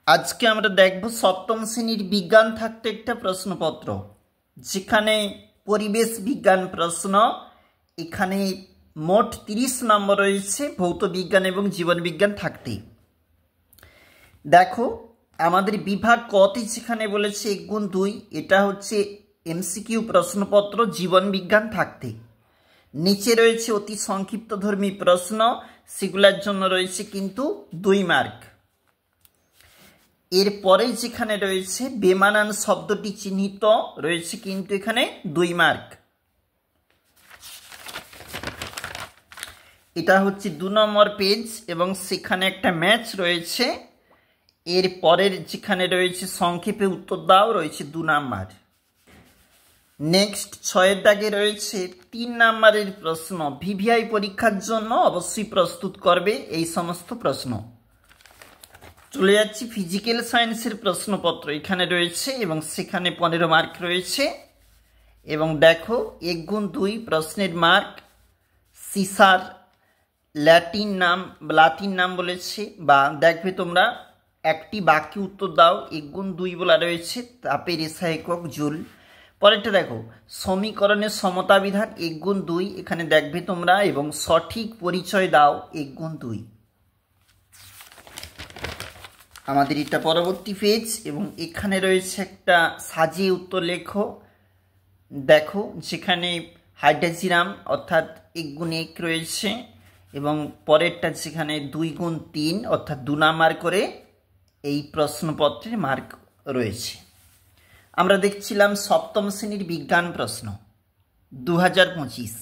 আজকে আমরা দেখব সপ্তম শ্রেণীর বিজ্ঞান থাকতে একটা প্রশ্নপত্র, যেখানে পরিবেশ বিজ্ঞান প্রশ্ন। এখানে মোট 30 নম্বর রয়েছে ভৌত বিজ্ঞান এবং জীবন বিজ্ঞান থাকতে। দেখো আমাদের বিভাগ কতে যেখানে বলেছে 1 × 2, এটা হচ্ছে এমসিকিউ প্রশ্নপত্র জীবন বিজ্ঞান থাকতে। নিচে রয়েছে অতি সংক্ষিপ্তধর্মী প্রশ্ন, সেগুলোর জন্য রয়েছে কিন্তু 2 মার্ক। এরপরে যেখানে রয়েছে বেমানান শব্দটি চিহ্নিত রয়েছে কিন্তু এখানে 2 মার্ক। এটা হচ্ছে 2 নম্বর পেজ এবং সেখানে একটা ম্যাচ রয়েছে। এরপরের যেখানে রয়েছে সংক্ষেপে উত্তর দাও রয়েছে 2 নাম্বার। নেক্সট 6-এর দাগে রয়েছে 3 নাম্বারের প্রশ্ন। ভিভিআই পরীক্ষার জন্য অবশ্যই প্রস্তুত করবে এই সমস্ত প্রশ্ন। চলে যাচ্ছি ফিজিক্যাল সায়েন্সের প্রশ্নপত্র, এখানে রয়েছে এবং সেখানে 15 মার্ক রয়েছে। এবং দেখো 1 × 2 প্রশ্নের মার্ক সিসার লাতিন নাম বলেছে, বা দেখবে তোমরা একটি বাক্যে উত্তর দাও। 1 × 2 বলা রয়েছে, তাপের এসআই একক জুল। পরেরটা দেখো সমীকরণের সমতা বিধান 1 × 2, এখানে দেখবে তোমরা এবং সঠিক পরিচয় দাও 1 × 2। আমাদের এটা পরবর্তী পেজ এবং এখানে রয়েছে একটা সাজিয়ে উত্তর লেখো। দেখো যেখানে হাইড্রোজিরাম অর্থাৎ 1 × 1 রয়েছে এবং পরেরটা যেখানে 2 × 3 অর্থাৎ 2 নাম্বার করে এই প্রশ্নপত্রের মার্ক রয়েছে। আমরা দেখছিলাম সপ্তম শ্রেণীর বিজ্ঞান প্রশ্ন 2025।